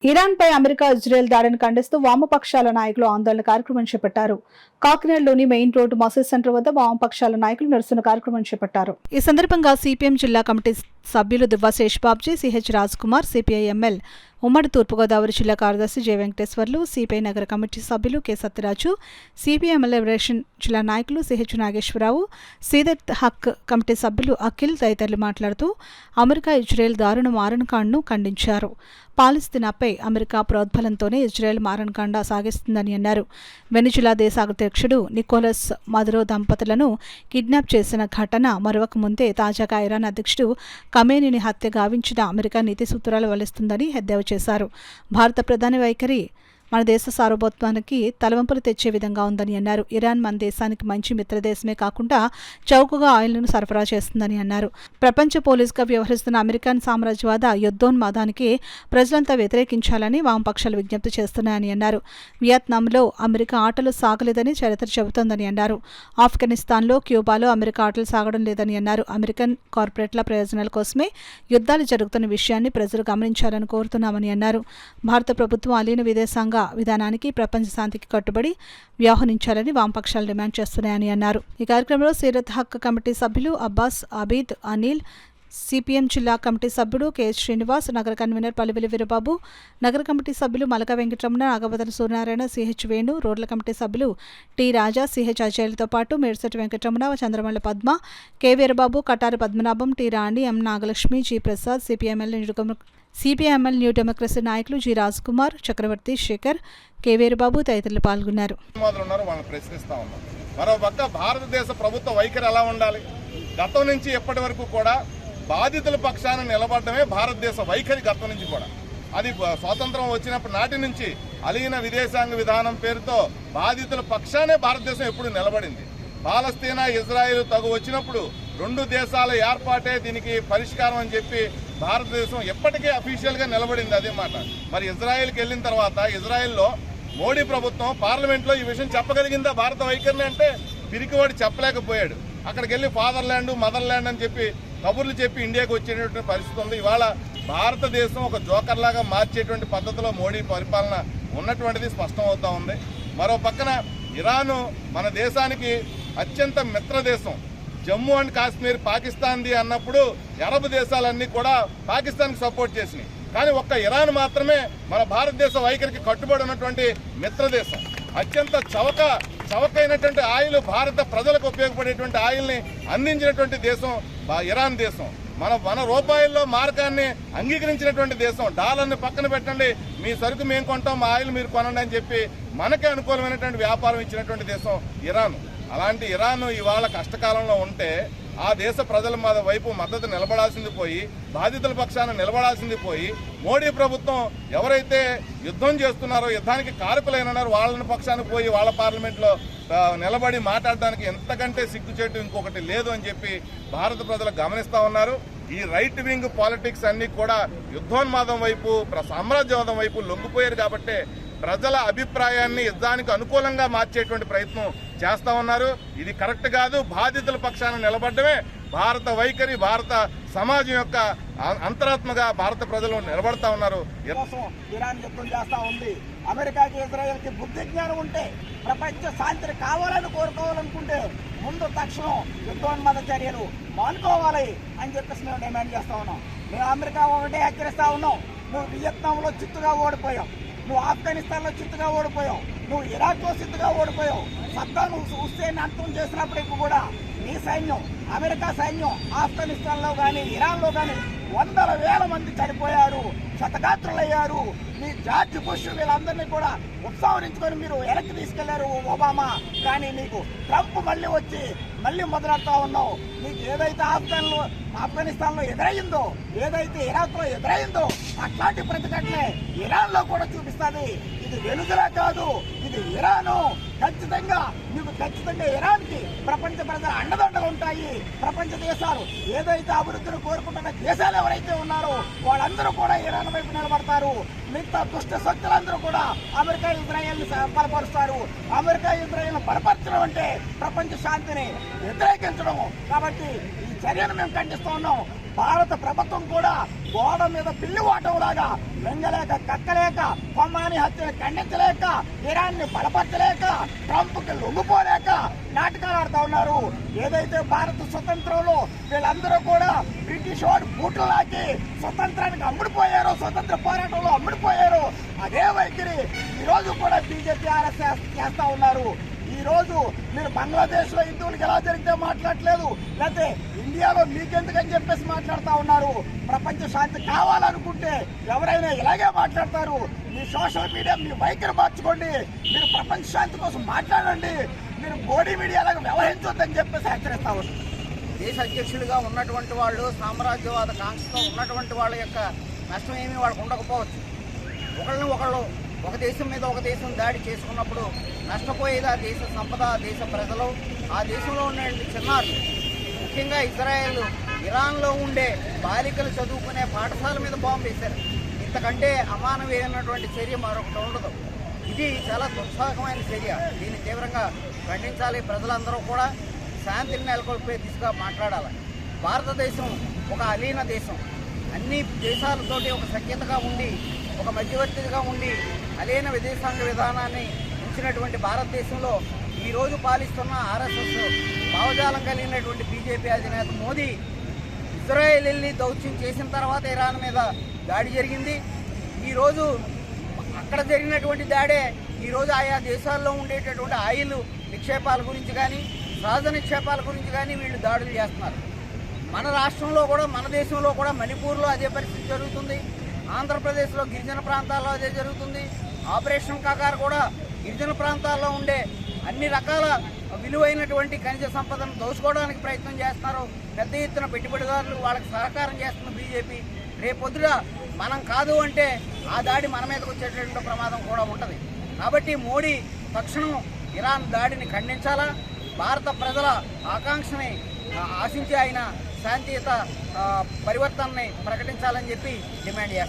Iran పై America Israel దాడిని ఖండిస్తూ వామపక్షాల నాయకులు ఆందోళన కార్యక్రమం చేపట్టారు. కాకినాడలోని మెయిన్ రోడ్డు మసీద్ సెంటర్ వద్ద వామపక్షాల నాయకులు నిరసన కార్యక్రమం చేపట్టారు. ఈ సందర్భంగా సిపిఎం జిల్లా కమిటీ సభ్యులు దువ్వా శేషబాబ్జీ, సిహెచ్ రాజ్ కుమార్, సిపిఐ ఎంఎల్ ఉమ్మడి తూర్పుగోదావరి జిల్లా కార్యదర్శి జె వెంకటేశ్వర్లు, సిపిఐ నగర కమిటీ సభ్యులు కె సత్యరాజు, సిపిఎం లిబరేషన్ జిల్లా నాయకులు సిహెచ్ నాగేశ్వరరావు, సీదత్ హక్ కమిటీ సభ్యులు అఖిల్ తదితరులు మాట్లాడుతూ అమెరికా ఇజ్రాయెల్ దారుణ మారణకాండను ఖండించారు. పాలస్తీనాపై అమెరికా ప్రోద్బలంతోనే ఇజ్రాయెల్ మారణకాండ సాగిస్తుందని అన్నారు. వెనిజులా దేశ అధ్యక్షుడు నికోలస్ మదురో దంపతులను కిడ్నాప్ చేసిన ఘటన మరొక ముందే తాజాగా ఇరాన్ అధ్యక్షుడు ఖమేనీని హత్య గావించిన అమెరికా నీతి సూత్రాలు వల్లిస్తుందని ఎద్దేవా చేశారు. భారత ప్రధాని వైఖరి మన దేశ సార్వభౌమత్వానికి తలవంపులు తెచ్చే విధంగా ఉందని అన్నారు. ఇరాన్ మన దేశానికి మంచి మిత్రదేశమే కాకుండా చౌకగా ఆయిల్ను సరఫరా చేస్తుందని అన్నారు. ప్రపంచ పోలీసుగా వ్యవహరిస్తున్న అమెరికన్ సామ్రాజ్యవాద యుద్ధోన్మాదానికి ప్రజలంతా వ్యతిరేకించాలని వామపక్షాలు విజ్ఞప్తి చేస్తున్నాయని అన్నారు. వియత్నాంలో అమెరికా ఆటలు సాగలేదని చరిత్ర చెబుతోందని అన్నారు. ఆఫ్ఘనిస్తాన్లో, క్యూబాలో అమెరికా ఆటలు సాగడం లేదని అన్నారు. అమెరికన్ కార్పొరేట్ల ప్రయోజనాల కోసమే యుద్ధాలు జరుగుతున్న విషయాన్ని ప్రజలు గమనించాలని కోరుతున్నామని అన్నారు. భారత ప్రభుత్వం అలీన విదేశాంగ విధానానికి, ప్రపంచ శాంతికి కట్టుబడి వ్యవహరించాలని వామపక్షాలు డిమాండ్ చేస్తున్నాయని అన్నారు. ఈ కార్యక్రమంలో సీరత్ హక్ కమిటీ సభ్యులు అబ్బాస్, అబీద్, అనిల్, సిపిఎం జిల్లా కమిటీ సభ్యుడు కె శ్రీనివాస్, నగర కన్వీనర్ పల్లివెల్లి వీరబాబు, నగర కమిటీ సభ్యులు మలక వెంకటరమణ, నాగవతన సూర్యనారాయణ, సిహెచ్ వేణు, రోడ్ల కమిటీ సభ్యులు టి రాజా, సిహెచ్ అజయ్లతో పాటు Medsati Venkataramana, Chandramalla Padma, K Veerababu, Katari Padmanabham, T Rani, M Nagalakshmi, G Prasad, CPIML New Democracy నాయకులు జి రాజ్ కుమార్, చక్రవర్తి, శేఖర్, కె వీరబాబు తదితరులు పాల్గొన్నారు. మరోపక్క భారతదేశ ప్రభుత్వ వైఖరి ఎలా ఉండాలి? గతం నుంచి ఎప్పటి వరకు కూడా బాధితుల పక్షాన నిలబడమే భారతదేశ వైఖరి. గతం నుంచి కూడా అది స్వాతంత్రం వచ్చినప్పటి నాటి నుంచి అలీన విదేశాంగ విధానం పేరుతో బాధితుల పక్షానే భారతదేశం ఎప్పుడు నిలబడింది. పాలస్తీనా, ఇజ్రాయెల్ తగు వచ్చినప్పుడు రెండు దేశాల ఏర్పాటే దీనికి పరిష్కారం అని చెప్పి భారతదేశం ఎప్పటికీ అఫీషియల్గా నిలబడింది. అదే మాట. మరి ఇజ్రాయెల్కి వెళ్ళిన తర్వాత ఇజ్రాయెల్లో మోడీ ప్రభుత్వం పార్లమెంట్లో ఈ విషయం చెప్పగలిగిందా? భారత వైఖరిని అంటే పిరికివాడు చెప్పలేకపోయాడు. అక్కడికి వెళ్ళి ఫాదర్ ల్యాండ్, మదర్ ల్యాండ్ అని చెప్పి కబుర్లు చెప్పి ఇండియాకి వచ్చేటువంటి పరిస్థితి ఉంది. ఇవాళ భారతదేశం ఒక జోకర్లాగా మార్చేటువంటి పద్ధతిలో మోడీ పరిపాలన ఉన్నటువంటిది స్పష్టం అవుతా ఉంది. మరో పక్కన ఇరాను మన దేశానికి అత్యంత మిత్ర దేశం. జమ్మూ అండ్ కాశ్మీర్ పాకిస్తాన్ది అన్నప్పుడు అరబ్ దేశాలన్నీ కూడా పాకిస్తాన్కి సపోర్ట్ చేసినాయి. కానీ ఒక్క ఇరాన్ మాత్రమే మన భారతదేశ వైఖరికి కట్టుబడి ఉన్నటువంటి మిత్రదేశం. అత్యంత చవకైనటువంటి ఆయిల్, భారత ప్రజలకు ఉపయోగపడేటువంటి ఆయిల్ని అందించినటువంటి దేశం ఇరాన్ దేశం. మన రూపాయల్లో మార్కాన్ని అంగీకరించినటువంటి దేశం. డాలర్ని పక్కన పెట్టండి, మీ సరుకు మేము కొంటాం, మా ఆయిల్ మీరు కొనండి అని చెప్పి మనకే అనుకూలమైనటువంటి వ్యాపారం ఇచ్చినటువంటి దేశం ఇరాన్. అలాంటి ఇరాన్ ఇవాళ కష్టకాలంలో ఉంటే ఆ దేశ ప్రజల వైపు మద్దతు నిలబడాల్సింది పోయి, బాధితుల పక్షాన నిలబడాల్సింది పోయి, మోడీ ప్రభుత్వం ఎవరైతే యుద్ధం చేస్తున్నారో, యుద్ధానికి కారకులైనారో వాళ్ళని పక్షానికి పోయి వాళ్ళ పార్లమెంట్లో నిలబడి మాట్లాడడానికి ఎంతకంటే సిగ్గుచేటు ఇంకొకటి లేదు అని చెప్పి భారత ప్రజలు గమనిస్తూ ఉన్నారు. ఈ రైట్ వింగ్ పాలిటిక్స్ అన్ని కూడా యుద్ధోన్మాదం వైపు, సామ్రాజ్యవాదం వైపు లొంగిపోయారు. కాబట్టి ప్రజల అభిప్రాయాన్ని యుద్ధానికి అనుకూలంగా మార్చేటువంటి ప్రయత్నం చేస్తా ఉన్నారు. ఇది కరెక్ట్ కాదు. బాధితుల పక్షాన నిలబడమే భారత వైఖరి. భారత సమాజం యొక్క అంతరాత్మగా భారత ప్రజలు నిలబడతా ఉన్నారు. ఇరాన్ యుద్ధం చేస్తా ఉంది. అమెరికాకి, ఇజ్రాయెల్కి బుద్ధి జ్ఞానం ఉంటే, ప్రపంచ శాంతిని కావాలని కోరుకోవాలనుకుంటే ముందు తక్షణం యుద్ధోన్మాద చర్యలు మానుకోవాలి అని చెప్పేసి మేము డిమాండ్ చేస్తా ఉన్నాం. మేము అమెరికా ఒకటే హెచ్చరిస్తా ఉన్నాం. నువ్వు వియత్నాంలో చిత్తుగా ఓడిపోయావు, నువ్వు ఆఫ్ఘనిస్తాన్లో చిత్తుగా ఓడిపోయావు, నువ్వు ఇరాక్లో చిత్తుగా ఓడిపోయావు. సద్దాం హుస్సేన్ అంతం చేసినప్పటికీ కూడా నీ సైన్యం, అమెరికా సైన్యం ఆఫ్ఘనిస్తాన్లో కానీ, ఇరాన్లో కానీ వందల వేల మంది చనిపోయారు, శతగాత్రులయ్యారు. మీ జార్జ్ బుష్ వీళ్ళందరినీ కూడా ఉత్సాహించుకొని మీరు వెనక్కి తీసుకెళ్లారు ఒబామా. కానీ నీకు ట్రంప్ మళ్ళీ వచ్చి మళ్ళీ మొదలెడతా ఉన్నావు. నీకు ఏదైతే ఆఫ్ఘనిస్తాన్లో ఎదురయ్యిందో, ఏదైతే ఇరాక్లో ఎదురయ్యిందో అట్లాంటి ప్రతిఘటనే ఇరాన్లో కూడా చూపిస్తుంది. ఇది వెనుజులా కాదు, ఇది ఇరాను. ఖచ్చితంగా ఇరాన్కి ప్రపంచ ప్రజల అండదండలు ఉంటాయి. ప్రపంచ దేశాలు ఏదైతే అభివృద్ధిని కోరుకుంటున్న దేశాలు ఎవరైతే ఉన్నారో వాళ్ళందరూ కూడా ఇరాన్ వైపు నిలబడతారు. మిగతా దుష్ట శక్తులందరూ కూడా అమెరికా, ఇజ్రాయెల్ని బలపరుస్తారు. అమెరికా, ఇజ్రాయెల్ని బలపరచడం అంటే ప్రపంచ శాంతిని వ్యతిరేకించడం. కాబట్టి ఈ చర్యను మేము ఖండిస్తూ ఉన్నాం. భారత ప్రభుత్వం కూడా గోడ మీద పిల్లి వాటం లాగా మింగలేక కక్కలేక ఖొమాని హత్యను ఖండించలేక ఇరాన్ని బలపరచలేక ట్రంప్కి లొంగిపోలేక నాటకాలు ఆడుతూ ఉన్నారు. ఏదైతే భారత స్వతంత్రంలో వీళ్ళందరూ కూడా బ్రిటిష్ వాడు బూట్లు లాగి స్వతంత్రానికి అమ్ముడిపోయారు, స్వతంత్ర పోరాటంలో అమ్ముడిపోయారు. అదే వైఖరి ఈరోజు కూడా బీజేపీ ఆర్ఎస్ఎస్ చేస్తూ ఉన్నారు. ఈ రోజు మీరు బంగ్లాదేశ్ లో హిందువులకు ఎలా జరిగితే మాట్లాడలేదు, లేకపోతే ఇండియాలో మీకెందుకని చెప్పేసి మాట్లాడుతూ ఉన్నారు. ప్రపంచ శాంతి కావాలనుకుంటే ఎవరైనా ఇలాగే మాట్లాడతారు. మీ సోషల్ మీడియా మీ వైఖరి మార్చుకోండి, మీరు ప్రపంచ శాంతి కోసం మాట్లాడండి, మీరు మోడీ మీడియాలాగా వ్యవహరించొద్దని చెప్పేసి హెచ్చరిస్తా ఉన్నారు. దేశ అధ్యక్షులుగా ఉన్నటువంటి వాళ్ళు, సామ్రాజ్యవాద కాంక్షతో ఉన్నటువంటి వాళ్ళ యొక్క నష్టం ఏమీ వాళ్ళకు ఉండకపోవచ్చు. ఒకళ్ళు ఒక దేశం మీద ఒక దేశం దాడి చేసుకున్నప్పుడు నష్టపోయేది ఆ దేశ సంపద, ఆ దేశ ప్రజలు, ఆ దేశంలో ఉన్న చిన్నారులు. ముఖ్యంగా ఇజ్రాయెల్ ఇరాన్లో ఉండే బాలికలు చదువుకునే పాఠశాల మీద బాంబు వేశారు. ఇంతకంటే అమానవీయమైనటువంటి చర్య మరొకటి ఉండదు. ఇది చాలా దుస్సాహమైన చర్య. దీన్ని తీవ్రంగా ఖండించాలి. ప్రజలందరూ కూడా శాంతిని నెలకొల్పే దిశగా మాట్లాడాలి. భారతదేశం ఒక అలీన దేశం. అన్ని దేశాలతోటి ఒక సఖ్యతగా ఉండి, ఒక మధ్యవర్తిగా ఉండి అలీన విదేశాంగ విధానాన్ని ఉంచినటువంటి భారతదేశంలో ఈరోజు పాలిస్తున్న ఆర్ఎస్ఎస్ భావజాలం కలిగినటువంటి బీజేపీ అధినేత మోదీ ఇజ్రాయెల్ వెళ్ళి దౌత్యం చేసిన తర్వాత ఇరాన్ మీద దాడి జరిగింది. ఈరోజు అక్కడ జరిగినటువంటి దాడే ఈరోజు ఆయా దేశాల్లో ఉండేటటువంటి ఆయిల్ నిక్షేపాల గురించి కానీ, సహజ నిక్షేపాల గురించి కానీ వీళ్ళు దాడులు చేస్తున్నారు. మన రాష్ట్రంలో కూడా, మన దేశంలో కూడా మణిపూర్లో అదే పరిస్థితి జరుగుతుంది. ఆంధ్రప్రదేశ్లో గిరిజన ప్రాంతాల్లో అదే జరుగుతుంది. ఆపరేషన్ కాకార్ కూడా గిరిజన ప్రాంతాల్లో ఉండే అన్ని రకాల విలువైనటువంటి ఖనిజ సంపదను దోచుకోవడానికి ప్రయత్నం చేస్తున్నారు. పెద్ద ఎత్తున పెట్టుబడిదారులు వాళ్ళకి సహకారం చేస్తున్న బీజేపీ. రేపొద్దున మనం కాదు అంటే ఆ దాడి మన మీదకి వచ్చేటటువంటి ప్రమాదం కూడా ఉంటుంది. కాబట్టి మోడీ తక్షణం ఇరాన్ దాడిని ఖండించాలా, భారత ప్రజల ఆకాంక్షని ఆశించి ఆయన శాంతియుత పరివర్తనని ప్రకటించాలని చెప్పి డిమాండ్ చేస్తారు.